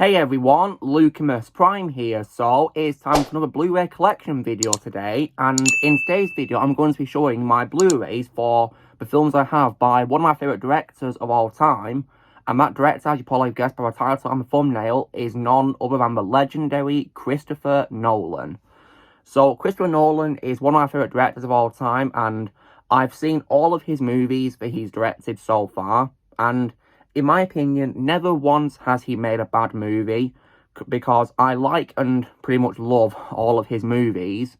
Hey everyone, Lucamus Prime here. So it's time for another Blu-ray collection video today, and in today's video I'm going to be showing my Blu-rays for the films I have by one of my favourite directors of all time, and that director, as you probably guessed by the title and the thumbnail, is none other than the legendary Christopher Nolan. So Christopher Nolan is one of my favourite directors of all time, and I've seen all of his movies that he's directed so far, and in my opinion, never once has he made a bad movie, because I like and pretty much love all of his movies,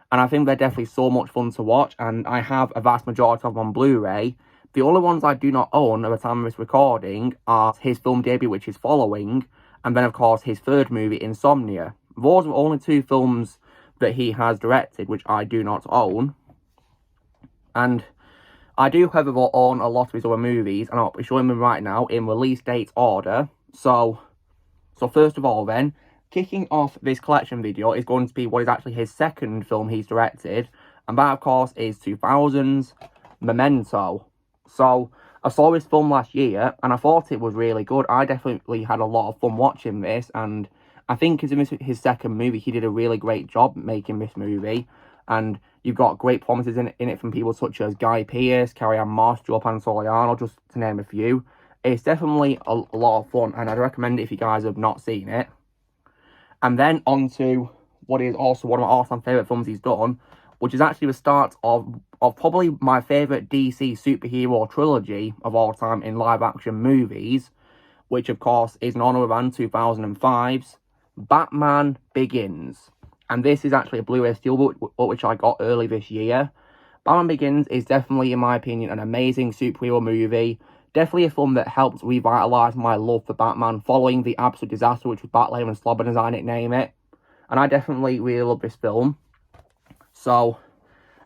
and I think they're definitely so much fun to watch, and I have a vast majority of them on Blu-ray. The only ones I do not own at the time of this recording are his film debut, which is Following, and then of course his third movie, Insomnia. Those are the only two films that he has directed, which I do not own. And I do, however, own a lot of his other movies, and I'll be showing them right now in release date order. So first of all then, kicking off this collection video is going to be what is actually his second film he's directed, and that, of course, is 2000's Memento. So, I saw this film last year, and I thought it was really good. I definitely had a lot of fun watching this, and I think as his second movie, he did a really great job making this movie. And you've got great performances in it from people such as Guy Pearce, Carrie-Anne Moss, Joe Pantoliano, just to name a few. It's definitely a lot of fun, and I'd recommend it if you guys have not seen it. And then on to what is also one of my all-time favourite films he's done, which is actually the start of probably my favourite DC superhero trilogy of all time in live-action movies, which of course is none other than 2005's Batman Begins. And this is actually a Blu-ray Steelbook, which I got early this year. Batman Begins is definitely, in my opinion, an amazing superhero movie. Definitely a film that helped revitalise my love for Batman following the absolute disaster, which was Batlayer and Slobber, as I nickname it. And I definitely really love this film. So,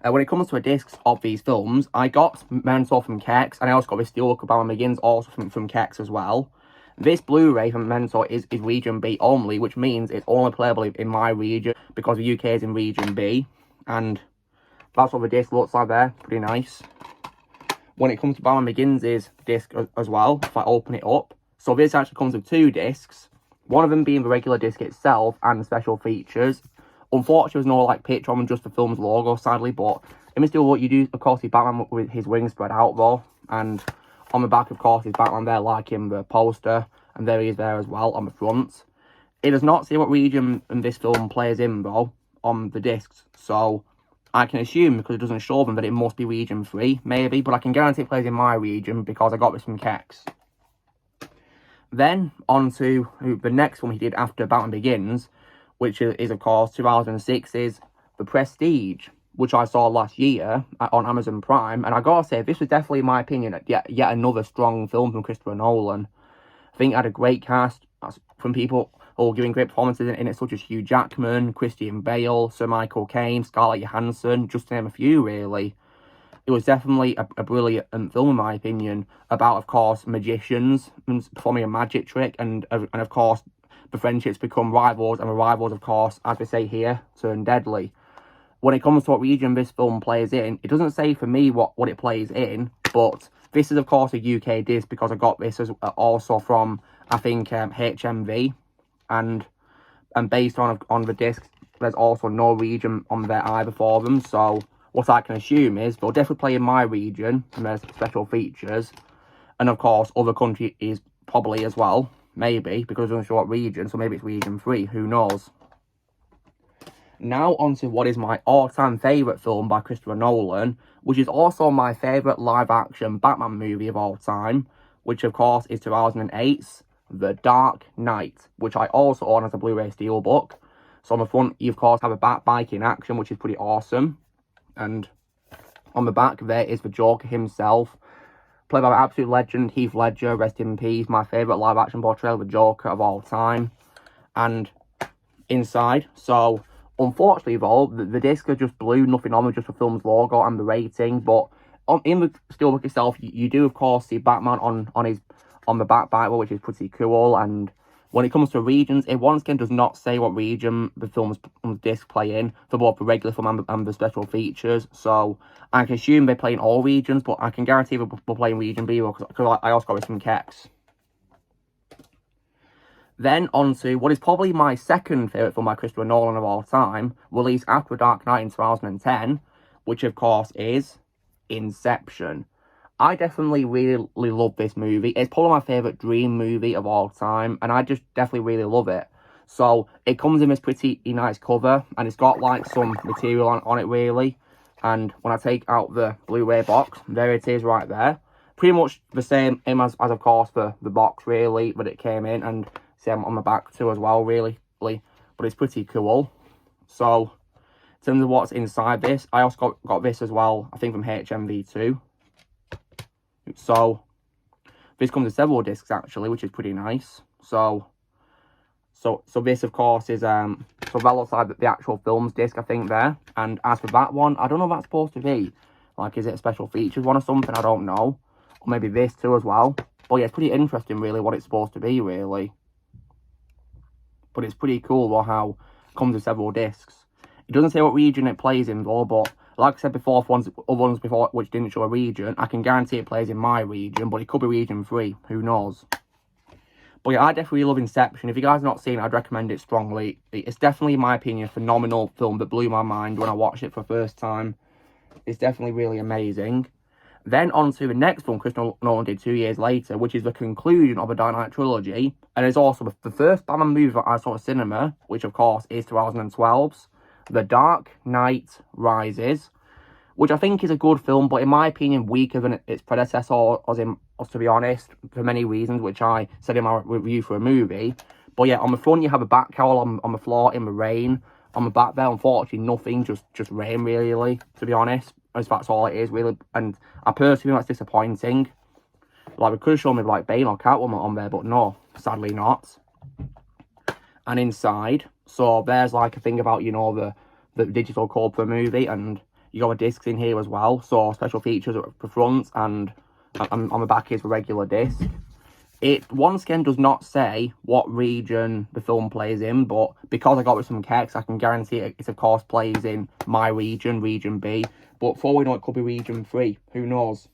when it comes to the discs of these films, I got Memento from Kex, and I also got this Steelbook of Batman Begins also from Kex as well. This Blu-ray from Memento is Region B only, which means it's only playable in my region, because the UK is in Region B, and that's what the disc looks like there, pretty nice. When it comes to Batman Begins' disc as well, if I open it up, so this actually comes with two discs, one of them being the regular disc itself and the special features. Unfortunately, there's no picture on just the film's logo, sadly, but in this what you do, of course, see Batman with his wings spread out though, and on the back, of course, is Batman there, like in the poster, and there he is there as well on the front. It does not say what region this film plays in, though, on the discs, so I can assume, because it doesn't show them, that it must be Region 3, maybe, but I can guarantee it plays in my region, because I got this from Kex. Then, on to the next one he did after Batman Begins, which is of course, 2006's The Prestige, which I saw last year on Amazon Prime, and I gotta say, this was definitely, in my opinion, yet another strong film from Christopher Nolan. I think it had a great cast from people who were giving great performances in it, such as Hugh Jackman, Christian Bale, Sir Michael Caine, Scarlett Johansson, just to name a few, really. It was definitely a brilliant film, in my opinion, about, of course, magicians performing a magic trick, and of course, the friendships become rivals, and the rivals, of course, as they say here, turn deadly. When it comes to what region this film plays in, it doesn't say for me what it plays in, but this is, of course, a UK disc, because I got this also from, I think, HMV, and based on the disc, there's also no region on there either for them, so what I can assume is they'll definitely play in my region, and there's special features, and of course, other country is probably as well, maybe, because it doesn't show what region, so maybe it's Region 3, who knows. Now on to what is my all-time favourite film by Christopher Nolan, which is also my favourite live-action Batman movie of all time, which of course is 2008's The Dark Knight, which I also own as a Blu-ray Steelbook. So on the front, you of course have a Batbike in action, which is pretty awesome, and on the back there is the Joker himself, played by the absolute legend Heath Ledger, rest in peace, my favourite live-action portrayal of the Joker of all time. And inside, so unfortunately, though, the disc are just blue, nothing on them, just the film's logo and the rating. But in the Steelbook itself, you do, of course, see Batman on the back Bible, which is pretty cool. And when it comes to regions, it once again does not say what region the film's disc play in for both the regular film and the special features. So I can assume they play in all regions, but I can guarantee they'll play in Region B, because I also got this from Kex. Then on to what is probably my second favourite film by Christopher Nolan of all time, released after Dark Knight in 2010, which of course is Inception. I definitely really love this movie. It's probably my favourite dream movie of all time, and I just definitely really love it. So, it comes in this pretty nice cover, and it's got like some material on it really. And when I take out the Blu-ray box, there it is right there. Pretty much the same as of course the box really that it came in, and same on the back too as well really. But it's pretty cool. So, in terms of what's inside this, I also got this as well, I think from HMV too. So, this comes with several discs actually, which is pretty nice. So this of course is so that looks like the actual films disc I think there. And as for that one, I don't know what that's supposed to be. Like, is it a special features one or something? I don't know. Or maybe this too as well. But yeah, it's pretty interesting really what it's supposed to be really. But it's pretty cool how it comes with several discs. It doesn't say what region it plays in though, but like I said before, for other ones before which didn't show a region, I can guarantee it plays in my region, but it could be region 3, who knows. But yeah, I definitely love Inception. If you guys have not seen it, I'd recommend it strongly. It's definitely, in my opinion, a phenomenal film that blew my mind when I watched it for the first time. It's definitely really amazing. Then on to the next film Christopher Nolan did 2 years later, which is the conclusion of the Dark Knight trilogy. And it's also the first Batman movie that I saw at cinema, which of course is 2012's The Dark Knight Rises, which I think is a good film, but in my opinion, weaker than its predecessor, to be honest, for many reasons, which I said in my review for a movie. But yeah, on the front, you have a bat cowl on the floor in the rain. On the back there, unfortunately, nothing, just rain, really, to be honest. As that's all it is, really. And I personally think that's disappointing. Like, we could have shown me, like, Bane or Catwoman on there, but no, sadly not. And inside, so there's, like, a thing about, you know, the digital code for a movie, and you got the discs in here as well, so special features at the front, and on the back is the regular disc. It, once again, does not say what region the film plays in, but because I got with some keks, I can guarantee it of course plays in my region, region B, but for all we know, it could be region 3, who knows.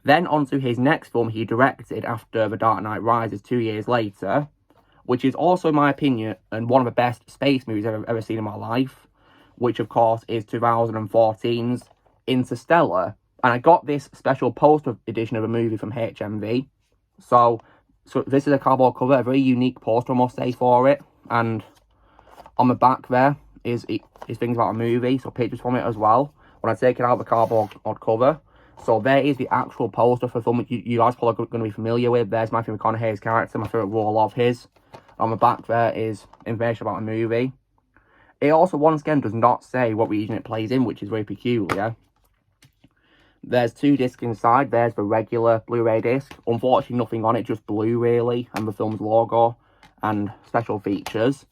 Then on to his next film he directed after The Dark Knight Rises 2 years later, which is also, in my opinion, and one of the best space movies I've ever seen in my life, which of course is 2014's Interstellar. And I got this special poster edition of a movie from HMV. So this is a cardboard cover, a very unique poster I must say for it. And on the back there is things about a movie, so pictures from it as well. When I take it out of the cardboard cover. So there is the actual poster for the film you guys probably going to be familiar with. There's Matthew McConaughey's character, my favourite role of his. On the back there is information about a movie. It also, once again, does not say what region it plays in, which is very peculiar. There's 2 discs inside. There's the regular Blu-ray disc. Unfortunately, nothing on it, just blue, really, and the film's logo and special features.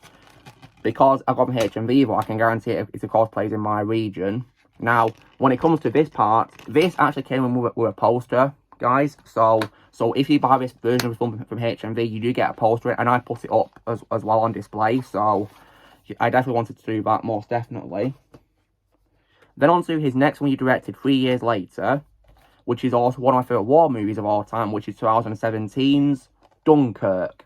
Because I've got from HMV, but I can guarantee it of course plays in my region. Now, when it comes to this part, this actually came in with a poster, guys. So if you buy this version of the film from HMV, you do get a poster, and I put it up as well on display, so I definitely wanted to do that, most definitely. Then on to his next one he directed 3 years later, which is also one of my favourite war movies of all time, which is 2017's Dunkirk.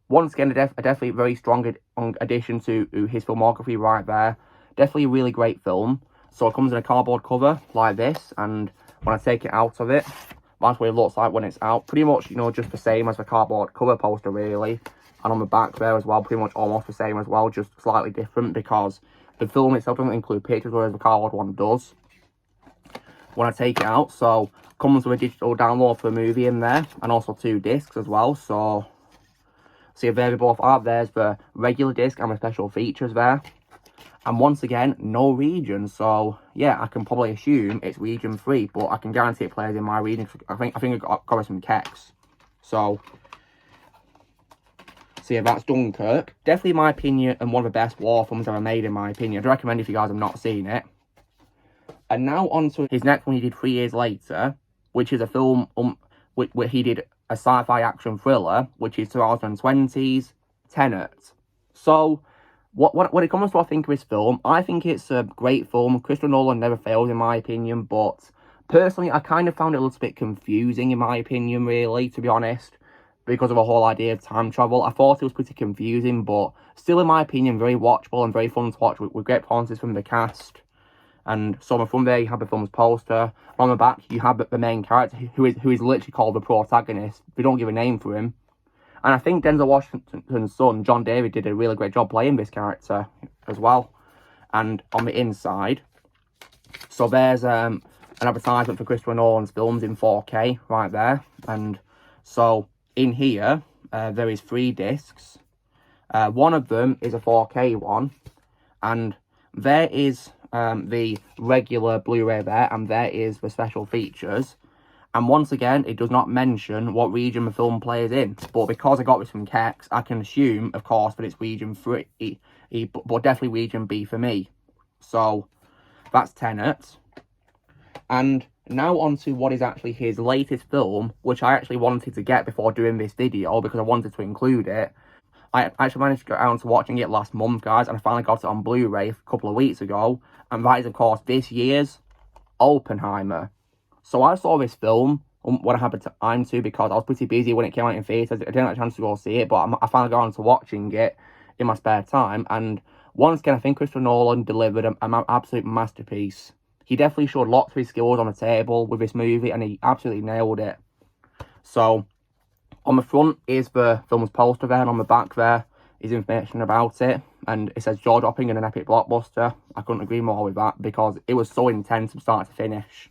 Once again, a definitely very strong addition to his filmography right there. Definitely a really great film. So it comes in a cardboard cover like this, and when I take it out of it, that's what it looks like when it's out. Pretty much, you know, just the same as the cardboard cover poster, really. And on the back there as well, pretty much almost the same as well, just slightly different because the film itself doesn't include pictures, whereas the cardboard one does. When I take it out, so it comes with a digital download for the movie in there, and also 2 discs as well. So see, there they both are. There's the regular disc and the special features there. And once again, no region, so yeah, I can probably assume it's region 3, but I can guarantee it plays in my region. I think I got some keks. So yeah, that's Dunkirk. Definitely, in my opinion, and one of the best war films ever made, in my opinion. I'd recommend if you guys have not seen it. And now on to his next one he did 3 years later, which is a film where he did a sci-fi action thriller, which is 2020's Tenet. So when it comes to what I think of this film, I think it's a great film. Christopher Nolan never fails, in my opinion, but personally, I kind of found it a little bit confusing, in my opinion, really, to be honest. because of the whole idea of time travel. I thought it was pretty confusing, but still, in my opinion, very watchable and very fun to watch with great performances from the cast. And so from there, you have the film's poster. On the back, you have the main character, who is literally called the protagonist. We don't give a name for him. And I think Denzel Washington's son, John David, did a really great job playing this character as well. And on the inside, so there's an advertisement for Christopher Nolan's films in 4K right there. And so in here, there is 3 discs. One of them is a 4K one. And there is the regular Blu-ray there, and there is the special features. And once again, it does not mention what region the film plays in. But because I got this from Kex, I can assume, of course, that it's region 3, but definitely region B for me. So that's Tenet. And now on to what is actually his latest film, which I actually wanted to get before doing this video because I wanted to include it. I actually managed to get around to watching it last month, guys, and I finally got it on Blu-ray a couple of weeks ago. And that is, of course, this year's Oppenheimer. So I saw this film when I had the time to, because I was pretty busy when it came out in theatres. I didn't have a chance to go see it, but I finally got around to watching it in my spare time. And once again, I think Christopher Nolan delivered an absolute masterpiece. He definitely showed lots of his skills on the table with this movie, and he absolutely nailed it. So on the front is the film's poster there, and on the back there is information about it. And it says jaw-dropping and an epic blockbuster. I couldn't agree more with that, because it was so intense from start to finish.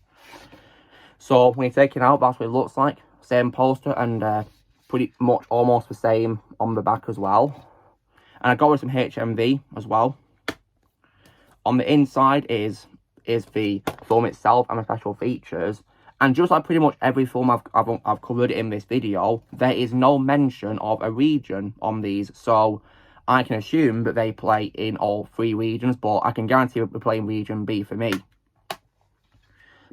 So when you take it out, that's what it looks like. Same poster, and pretty much almost the same on the back as well. And I got with some HMV as well. On the inside is the film itself and the special features. And just like pretty much every film I've covered in this video, there is no mention of a region on these. So I can assume that they play in all 3 regions, but I can guarantee that we're playing region B for me.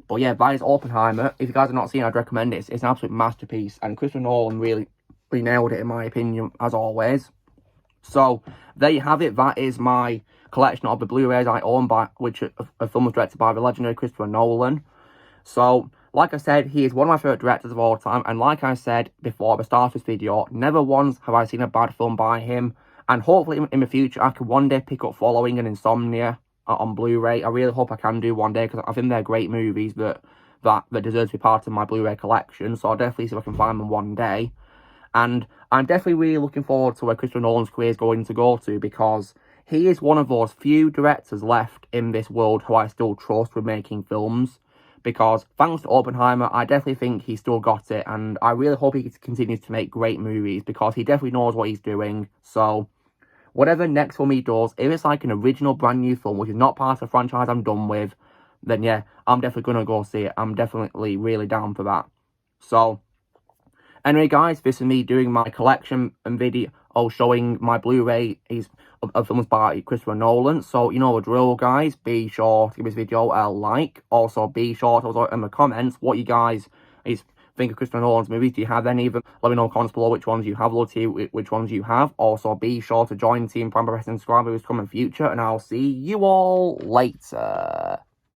But yeah, that is Oppenheimer. If you guys have not seen it, I'd recommend it. It's an absolute masterpiece. And Christopher Nolan really nailed it, in my opinion, as always. So there you have it. That is my collection of the Blu-rays I own, which a film was directed by the legendary Christopher Nolan. So, like I said, he is one of my favourite directors of all time. And like I said before at the start of this video, never once have I seen a bad film by him. And hopefully in the future, I can one day pick up Following and Insomnia on Blu-ray. I really hope I can do one day, because I think they're great movies that deserve to be part of my Blu-ray collection. So I'll definitely see if I can find them one day. And I'm definitely really looking forward to where Christopher Nolan's career is going to go to, because he is one of those few directors left in this world who I still trust with making films. Because thanks to Oppenheimer, I definitely think he still got it, and I really hope he continues to make great movies, because he definitely knows what he's doing. So whatever next film he does, if it's like an original brand new film, which is not part of the franchise I'm done with, then yeah, I'm definitely going to go see it. I'm definitely really down for that. So anyway, guys, this is me doing my collection and video showing my Blu-ray of films by Christopher Nolan. So, you know the drill, guys. Be sure to give this video a like. Also, be sure to also in the comments what you guys think of Christopher Nolan's movies. Do you have any of them? Let me know in the comments below which ones you have. Love to see which ones you have. Also, be sure to join Team Prime by pressing subscribe for this coming future. And I'll see you all later.